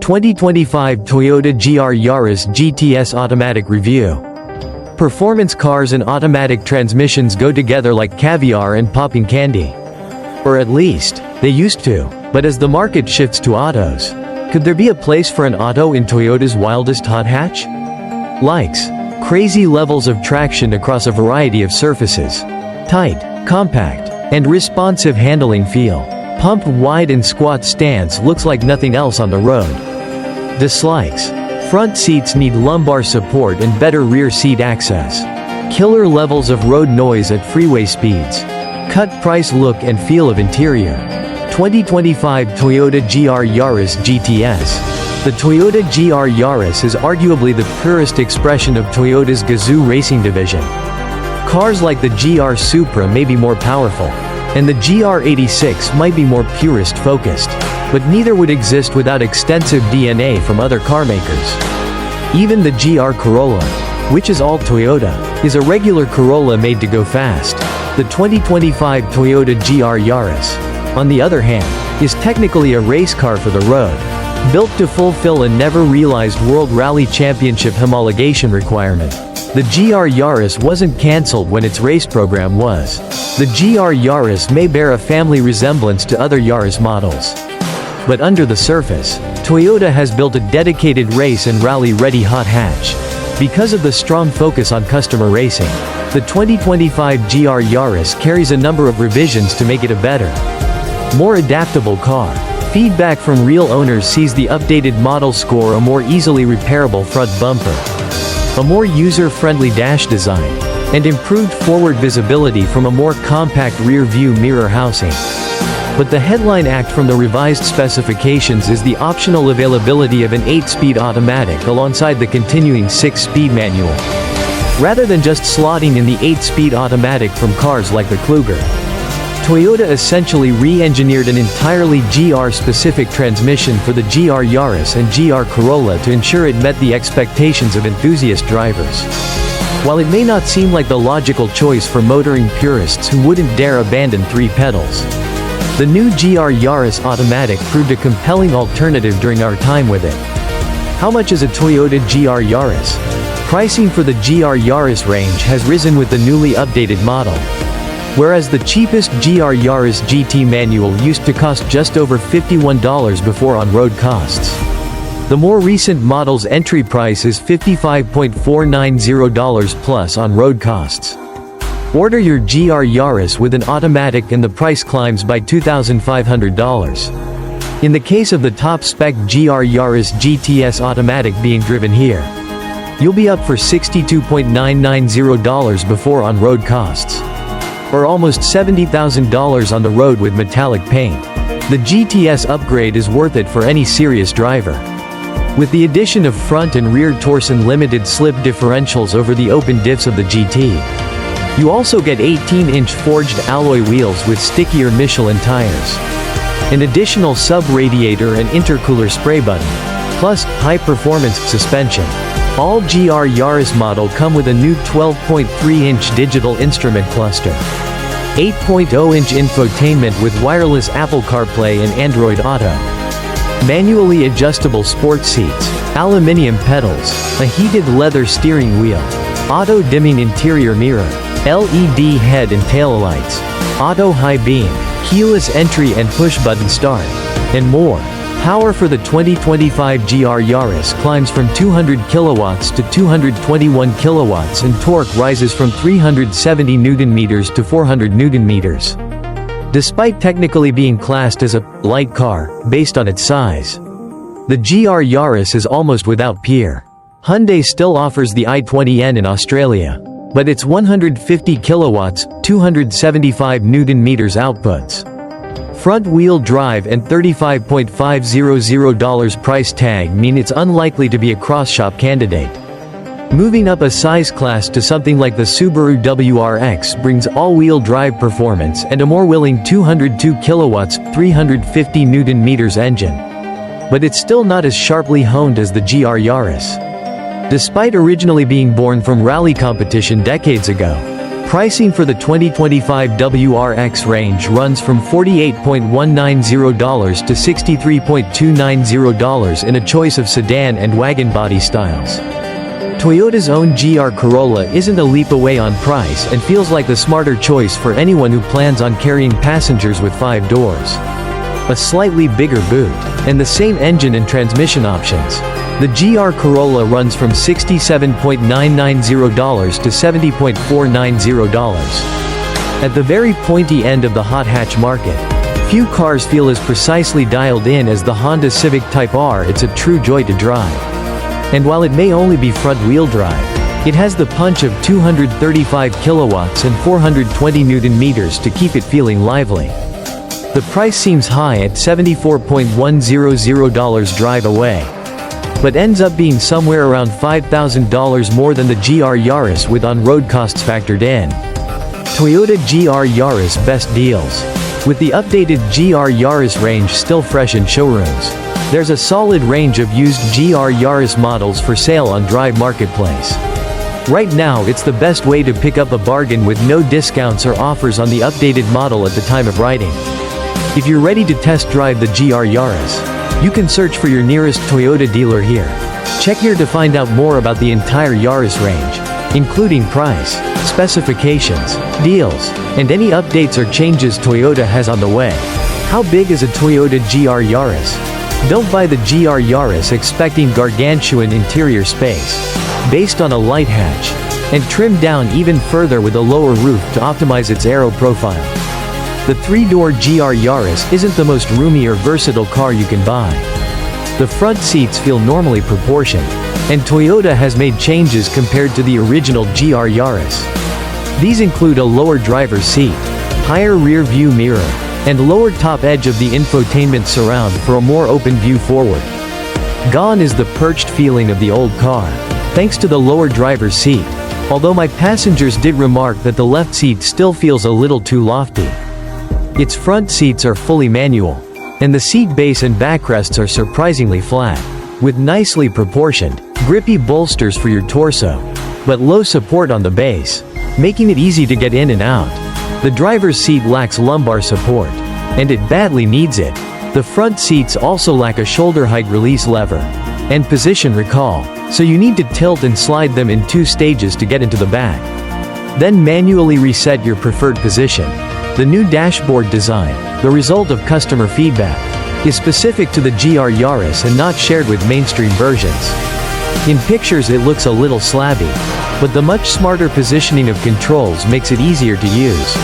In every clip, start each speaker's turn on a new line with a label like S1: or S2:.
S1: 2025 Toyota GR Yaris GTS Automatic Review. Performance cars and automatic transmissions go together like caviar and popping candy. Or at least, they used to. But as the market shifts to autos, could there be a place for an auto in Toyota's wildest hot hatch? Likes. Crazy levels of traction across a variety of surfaces. Tight, compact, and responsive handling feel. Pumped wide and squat stance looks like nothing else on the road. Dislikes. Front seats need lumbar support and better rear seat access. Killer levels of road noise at freeway speeds. Cut price look and feel of interior. 2025 Toyota GR Yaris GTS. The Toyota GR Yaris is arguably the purest expression of Toyota's Gazoo racing division. Cars like the GR Supra may be more powerful, and the GR86 might be more purist-focused, but neither would exist without extensive DNA from other carmakers. Even the GR Corolla, which is all Toyota, is a regular Corolla made to go fast. The 2025 Toyota GR Yaris, on the other hand, is technically a race car for the road, built to fulfill a never-realized World Rally Championship homologation requirement. The GR Yaris wasn't cancelled when its race program was. The GR Yaris may bear a family resemblance to other Yaris models. But under the surface, Toyota has built a dedicated race and rally-ready hot hatch. Because of the strong focus on customer racing, the 2025 GR Yaris carries a number of revisions to make it a better, more adaptable car. Feedback from real owners sees the updated model score a more easily repairable front bumper, a more user-friendly dash design, and improved forward visibility from a more compact rear-view mirror housing. But the headline act from the revised specifications is the optional availability of an 8-speed automatic alongside the continuing 6-speed manual, rather than just slotting in the 8-speed automatic from cars like the Kluger. Toyota essentially re-engineered an entirely GR-specific transmission for the GR Yaris and GR Corolla to ensure it met the expectations of enthusiast drivers. While it may not seem like the logical choice for motoring purists who wouldn't dare abandon 3 pedals, the new GR Yaris Automatic proved a compelling alternative during our time with it. How much is a Toyota GR Yaris? Pricing for the GR Yaris range has risen with the newly updated model. Whereas the cheapest GR Yaris GT manual used to cost just over $51 before on-road costs, the more recent model's entry price is $55.490 plus on-road costs. Order your GR Yaris with an automatic and the price climbs by $2,500. In the case of the top-spec GR Yaris GTS automatic being driven here, you'll be up for $62.990 before on-road costs, or almost $70,000 on the road with metallic paint. The GTS upgrade is worth it for any serious driver. With the addition of front and rear torsion limited slip differentials over the open diffs of the GT, you also get 18-inch forged alloy wheels with stickier Michelin tires, an additional sub-radiator and intercooler spray button, plus high-performance suspension. All GR Yaris model come with a new 12.3-inch digital instrument cluster, 8.0-inch infotainment with wireless Apple CarPlay and Android Auto, manually adjustable sports seats, aluminium pedals, a heated leather steering wheel, auto-dimming interior mirror, LED head and tail lights, auto high beam, keyless entry and push-button start, and more. Power for the 2025 GR Yaris climbs from 200 kilowatts to 221 kilowatts and torque rises from 370 Nm to 400 Nm. Despite technically being classed as a light car, based on its size, the GR Yaris is almost without peer. Hyundai still offers the i20N in Australia, but its 150 kilowatts, 275 Nm outputs, front-wheel drive and $35,500 price tag mean it's unlikely to be a cross-shop candidate. Moving up a size class to something like the Subaru WRX brings all-wheel drive performance and a more willing 202 kilowatts, 350 Nm engine. But it's still not as sharply honed as the GR Yaris. Despite originally being born from rally competition decades ago, Pricing for the 2025 WRX range runs from $48.190 to $63.290 in a choice of sedan and wagon body styles. Toyota's own GR Corolla isn't a leap away on price and feels like the smarter choice for anyone who plans on carrying passengers with 5 doors. A slightly bigger boot, and the same engine and transmission options. The GR Corolla runs from $67.990 to $70.490. At the very pointy end of the hot hatch market, few cars feel as precisely dialed in as the Honda Civic Type R. It's a true joy to drive. And while it may only be front-wheel drive, it has the punch of 235 kilowatts and 420 Newton meters to keep it feeling lively. The price seems high at $74.100 drive away, but ends up being somewhere around $5,000 more than the GR Yaris with on-road costs factored in. Toyota GR Yaris best deals. With the updated GR Yaris range still fresh in showrooms, there's a solid range of used GR Yaris models for sale on Drive Marketplace. Right now it's the best way to pick up a bargain with no discounts or offers on the updated model at the time of writing. If you're ready to test drive the GR Yaris, you can search for your nearest Toyota dealer here. Check here to find out more about the entire Yaris range, including price, specifications, deals, and any updates or changes Toyota has on the way. How big is a Toyota GR Yaris? Don't buy the GR Yaris expecting gargantuan interior space, based on a light hatch, and trimmed down even further with a lower roof to optimize its aero profile. The 3-door GR Yaris isn't the most roomy or versatile car you can buy. The front seats feel normally proportioned, and Toyota has made changes compared to the original GR Yaris. These include a lower driver's seat, higher rear view mirror, and lower top edge of the infotainment surround for a more open view forward. Gone is the perched feeling of the old car, thanks to the lower driver's seat, although my passengers did remark that the left seat still feels a little too lofty. Its front seats are fully manual, and the seat base and backrests are surprisingly flat, with nicely proportioned, grippy bolsters for your torso, but low support on the base, making it easy to get in and out. The driver's seat lacks lumbar support, and it badly needs it. The front seats also lack a shoulder height release lever and position recall, so you need to tilt and slide them in 2 stages to get into the back. Then manually reset your preferred position. The new dashboard design, the result of customer feedback, is specific to the GR Yaris and not shared with mainstream versions. In pictures it looks a little slabby, but the much smarter positioning of controls makes it easier to use.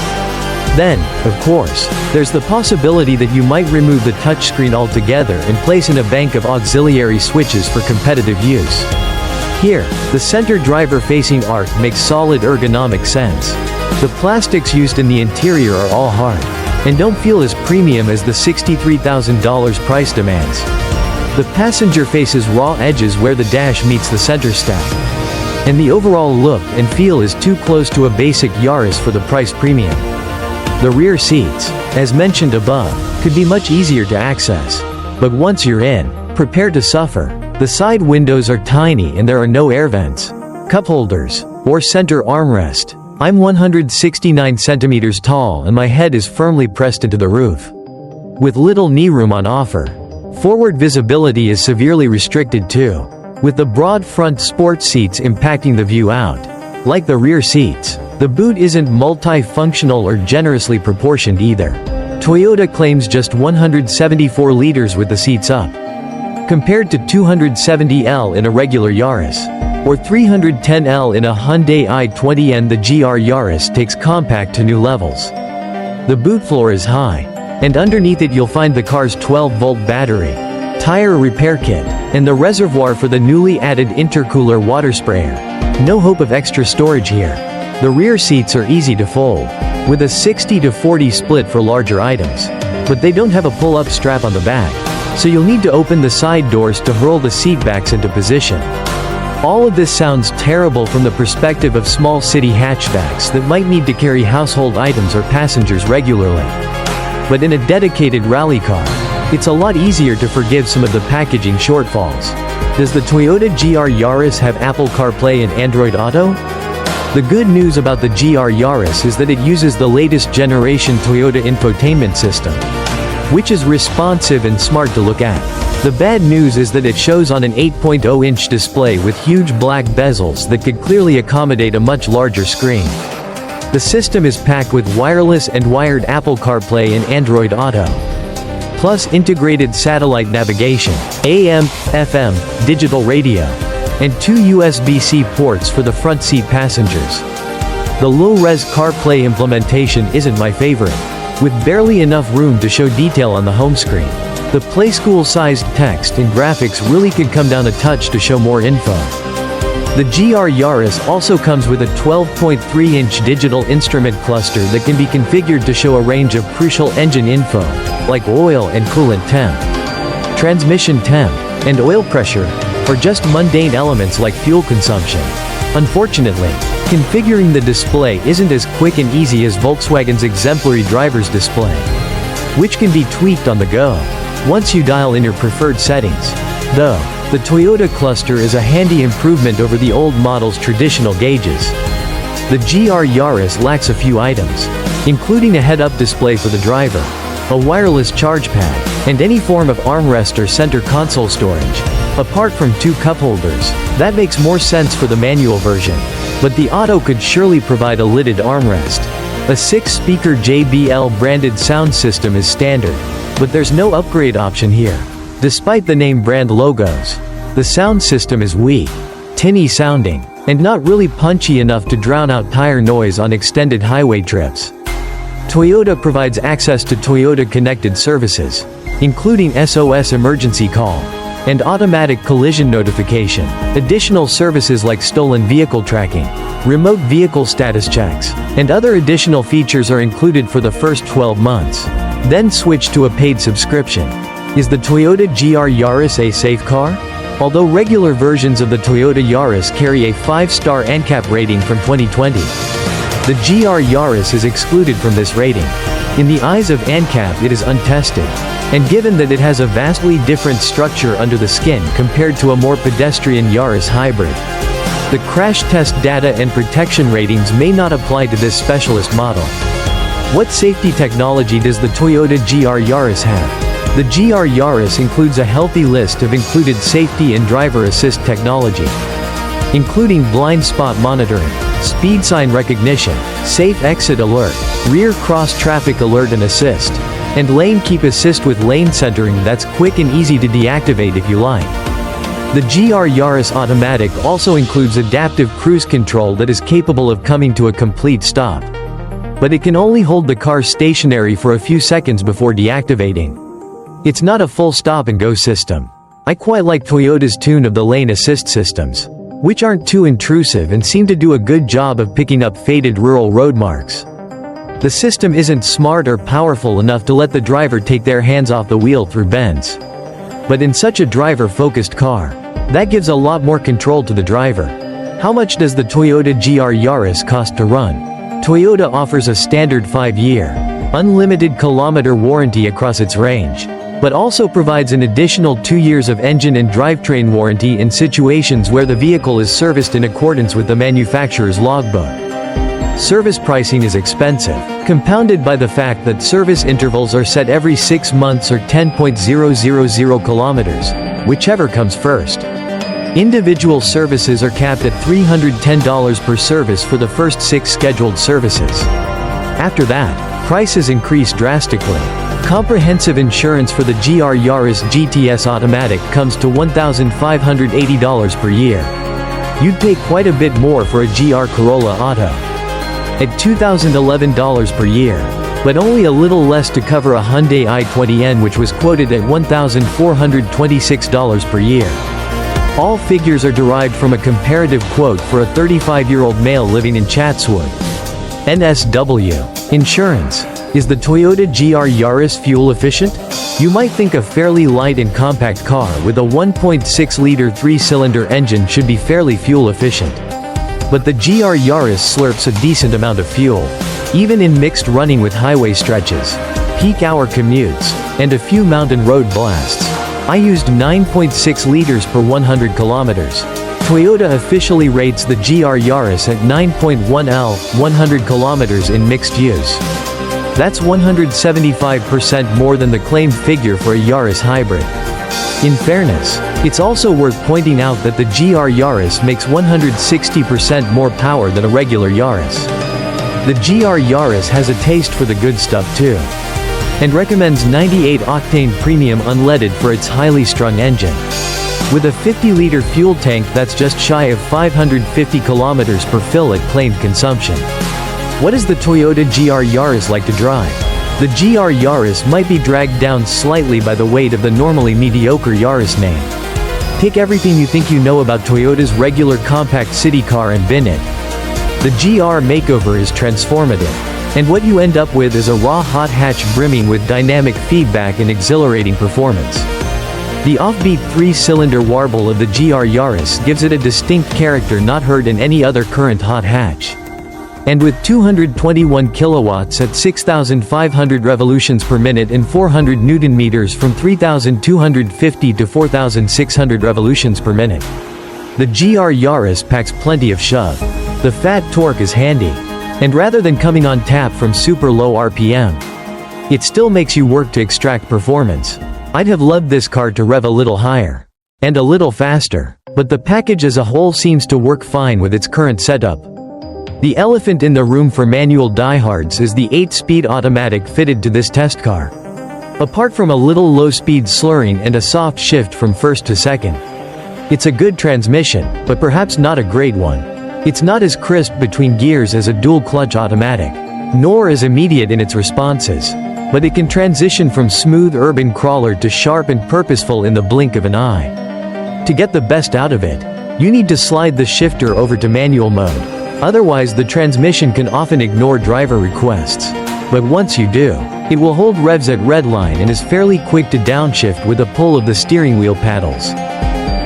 S1: Then, of course, there's the possibility that you might remove the touchscreen altogether and place in a bank of auxiliary switches for competitive use. Here, the center driver-facing arc makes solid ergonomic sense. The plastics used in the interior are all hard, and don't feel as premium as the $63,000 price demands. The passenger faces raw edges where the dash meets the center stack, and the overall look and feel is too close to a basic Yaris for the price premium. The rear seats, as mentioned above, could be much easier to access, but once you're in, prepare to suffer. The side windows are tiny and there are no air vents, cup holders, or center armrest. I'm 169 centimeters tall and my head is firmly pressed into the roof, with little knee room on offer. Forward visibility is severely restricted too, with the broad front sports seats impacting the view out. Like the rear seats, the boot isn't multi-functional or generously proportioned either. Toyota claims just 174 liters with the seats up, compared to 270L in a regular Yaris, or 310L in a Hyundai i20, the GR Yaris takes compact to new levels. The boot floor is high, and underneath it you'll find the car's 12-volt battery, tire repair kit, and the reservoir for the newly added intercooler water sprayer. No hope of extra storage here. The rear seats are easy to fold, with a 60-40 split for larger items, but they don't have a pull-up strap on the back, so you'll need to open the side doors to hurl the seat backs into position. All of this sounds terrible from the perspective of small city hatchbacks that might need to carry household items or passengers regularly. But in a dedicated rally car, it's a lot easier to forgive some of the packaging shortfalls. Does the Toyota GR Yaris have Apple CarPlay and Android Auto? The good news about the GR Yaris is that it uses the latest generation Toyota infotainment system, which is responsive and smart to look at. The bad news is that it shows on an 8.0-inch display with huge black bezels that could clearly accommodate a much larger screen. The system is packed with wireless and wired Apple CarPlay and Android Auto, plus integrated satellite navigation, AM, FM, digital radio, and 2 USB-C ports for the front seat passengers. The low-res CarPlay implementation isn't my favorite, with barely enough room to show detail on the home screen. The Play-School-sized text and graphics really could come down a touch to show more info. The GR Yaris also comes with a 12.3-inch digital instrument cluster that can be configured to show a range of crucial engine info, like oil and coolant temp, transmission temp, and oil pressure, or just mundane elements like fuel consumption. Unfortunately, configuring the display isn't as quick and easy as Volkswagen's exemplary driver's display, which can be tweaked on the go once you dial in your preferred settings. Though, the Toyota cluster is a handy improvement over the old model's traditional gauges. The GR Yaris lacks a few items, including a head-up display for the driver, a wireless charge pad, and any form of armrest or center console storage, apart from 2 cup holders. That makes more sense for the manual version, but the Auto could surely provide a lidded armrest. A 6-speaker JBL branded sound system is standard, but there's no upgrade option here. Despite the name brand logos, the sound system is weak, tinny sounding, and not really punchy enough to drown out tire noise on extended highway trips. Toyota provides access to Toyota connected services, including SOS emergency call and automatic collision notification. Additional services like stolen vehicle tracking, remote vehicle status checks, and other additional features are included for the first 12 months. Then switch to a paid subscription. Is the Toyota GR Yaris a safe car? Although regular versions of the Toyota Yaris carry a 5-star NCAP rating from 2020, the GR Yaris is excluded from this rating. In the eyes of NCAP, it is untested, and given that it has a vastly different structure under the skin compared to a more pedestrian Yaris hybrid, the crash test data and protection ratings may not apply to this specialist model. What safety technology does the Toyota GR Yaris have? The GR Yaris includes a healthy list of included safety and driver assist technology, including blind spot monitoring, speed sign recognition, safe exit alert, rear cross traffic alert and assist, and lane keep assist with lane centering that's quick and easy to deactivate if you like. The GR Yaris Automatic also includes adaptive cruise control that is capable of coming to a complete stop, but it can only hold the car stationary for a few seconds before deactivating. It's not a full stop-and-go system. I quite like Toyota's tune of the lane assist systems, which aren't too intrusive and seem to do a good job of picking up faded rural road marks. The system isn't smart or powerful enough to let the driver take their hands off the wheel through bends. But in such a driver-focused car, that gives a lot more control to the driver. How much does the Toyota GR Yaris cost to run? Toyota offers a standard 5-year, unlimited kilometer warranty across its range, but also provides an additional 2 years of engine and drivetrain warranty in situations where the vehicle is serviced in accordance with the manufacturer's logbook. Service pricing is expensive, compounded by the fact that service intervals are set every 6 months or 10.000 kilometers, whichever comes first. Individual services are capped at $310 per service for the first 6 scheduled services. After that, prices increase drastically. Comprehensive insurance for the GR Yaris GTS Automatic comes to $1,580 per year. You'd pay quite a bit more for a GR Corolla Auto at $2,011 per year, but only a little less to cover a Hyundai i20N, which was quoted at $1,426 per year. All figures are derived from a comparative quote for a 35-year-old male living in Chatswood, NSW. Insurance. Is the Toyota GR Yaris fuel efficient? You might think a fairly light and compact car with a 1.6-liter 3-cylinder engine should be fairly fuel efficient. But the GR Yaris slurps a decent amount of fuel, even in mixed running with highway stretches, peak hour commutes, and a few mountain road blasts. I used 9.6 liters per 100 kilometers. Toyota officially rates the GR Yaris at 9.1 L, 100 kilometers in mixed use. That's 175% more than the claimed figure for a Yaris hybrid. In fairness, it's also worth pointing out that the GR Yaris makes 160% more power than a regular Yaris. The GR Yaris has a taste for the good stuff too, and recommends 98-octane premium unleaded for its highly strung engine. With a 50-liter fuel tank that's just shy of 550 kilometers per fill at claimed consumption. What is the Toyota GR Yaris like to drive? The GR Yaris might be dragged down slightly by the weight of the normally mediocre Yaris name. Take everything you think you know about Toyota's regular compact city car and bin it. The GR makeover is transformative, and what you end up with is a raw hot hatch brimming with dynamic feedback and exhilarating performance. The offbeat 3-cylinder warble of the GR Yaris gives it a distinct character not heard in any other current hot hatch. And with 221 kilowatts at 6,500 revolutions per minute and 400 newton meters from 3,250 to 4,600 revolutions per minute, the GR Yaris packs plenty of shove. The fat torque is handy, and rather than coming on tap from super low RPM, it still makes you work to extract performance. I'd have loved this car to rev a little higher, and a little faster, but the package as a whole seems to work fine with its current setup. The elephant in the room for manual diehards is the 8-speed automatic fitted to this test car. Apart from a little low-speed slurring and a soft shift from first to second, it's a good transmission, but perhaps not a great one. It's not as crisp between gears as a dual-clutch automatic, nor as immediate in its responses, but it can transition from smooth urban crawler to sharp and purposeful in the blink of an eye. To get the best out of it, you need to slide the shifter over to manual mode. Otherwise, the transmission can often ignore driver requests. But once you do, it will hold revs at redline and is fairly quick to downshift with a pull of the steering wheel paddles.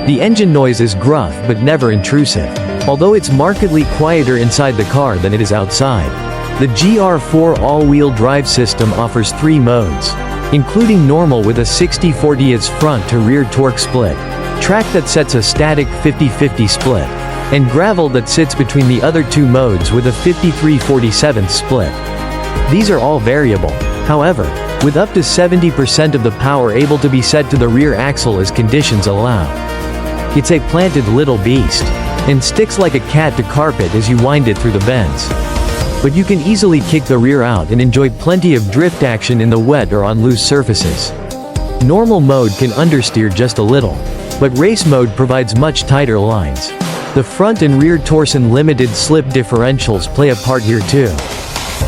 S1: The engine noise is gruff but never intrusive, although it's markedly quieter inside the car than it is outside. The GR4 all-wheel drive system offers 3 modes, including normal with a 60/40 front to rear torque split, track that sets a static 50/50 split, and gravel that sits between the other 2 modes with a 53/47 split. These are all variable, however, with up to 70% of the power able to be set to the rear axle as conditions allow. It's a planted little beast, and sticks like a cat to carpet as you wind it through the bends. But you can easily kick the rear out and enjoy plenty of drift action in the wet or on loose surfaces. Normal mode can understeer just a little, but race mode provides much tighter lines. The front and rear torsion limited slip differentials play a part here too,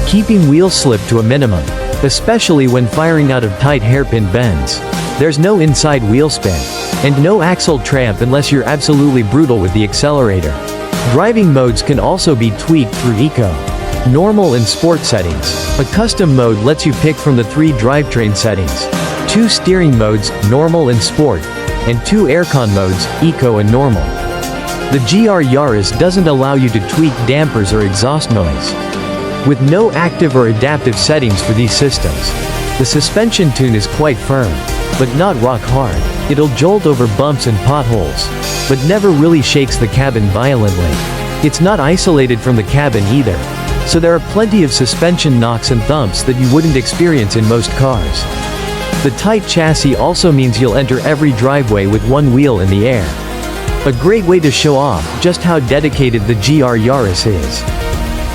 S1: keeping wheel slip to a minimum, especially when firing out of tight hairpin bends. There's no inside wheel spin, and no axle tramp unless you're absolutely brutal with the accelerator. Driving modes can also be tweaked through Eco, Normal and Sport settings. A custom mode lets you pick from the 3 drivetrain settings, 2 steering modes, Normal and Sport, and 2 aircon modes, Eco and Normal. The GR Yaris doesn't allow you to tweak dampers or exhaust noise. With no active or adaptive settings for these systems, the suspension tune is quite firm, but not rock hard. It'll jolt over bumps and potholes, but never really shakes the cabin violently. It's not isolated from the cabin either, so there are plenty of suspension knocks and thumps that you wouldn't experience in most cars. The tight chassis also means you'll enter every driveway with one wheel in the air. A great way to show off just how dedicated the GR Yaris is.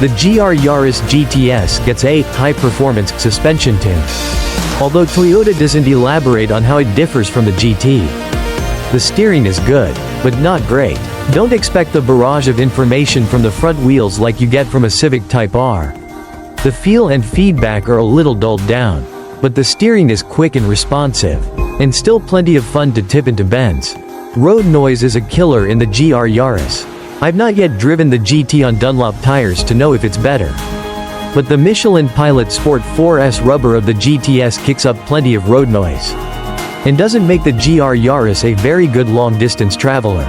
S1: The GR Yaris GTS gets a high-performance suspension tune, although Toyota doesn't elaborate on how it differs from the GT. The steering is good, but not great. Don't expect the barrage of information from the front wheels like you get from a Civic Type R. The feel and feedback are a little dulled down, but the steering is quick and responsive, and still plenty of fun to tip into bends. Road noise is a killer in the GR Yaris. I've not yet driven the GT on Dunlop tires to know if it's better, but the Michelin Pilot Sport 4S rubber of the GTS kicks up plenty of road noise, and doesn't make the GR Yaris a very good long-distance traveler.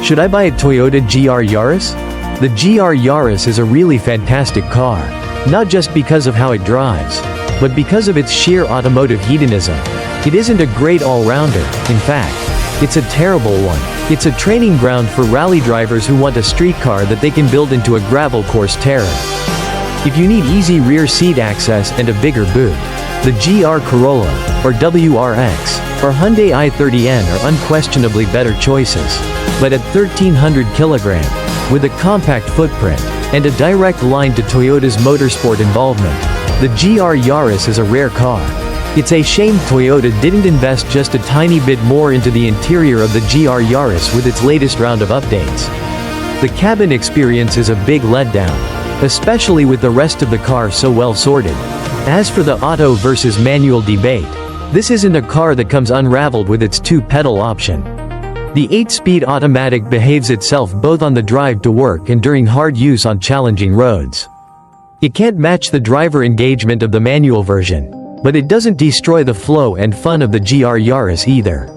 S1: Should I buy a Toyota GR Yaris? The GR Yaris is a really fantastic car, not just because of how it drives, but because of its sheer automotive hedonism. It isn't a great all-rounder, in fact, it's a terrible one. It's a training ground for rally drivers who want a street car that they can build into a gravel course terrain. If you need easy rear seat access and a bigger boot, the GR Corolla, or WRX, or Hyundai i30N are unquestionably better choices. But at 1,300 kg, with a compact footprint, and a direct line to Toyota's motorsport involvement, the GR Yaris is a rare car. It's a shame Toyota didn't invest just a tiny bit more into the interior of the GR Yaris with its latest round of updates. The cabin experience is a big letdown, especially with the rest of the car so well sorted. As for the auto versus manual debate, this isn't a car that comes unraveled with its two-pedal option. The 8-speed automatic behaves itself both on the drive to work and during hard use on challenging roads. It can't match the driver engagement of the manual version, but it doesn't destroy the flow and fun of the GR Yaris either.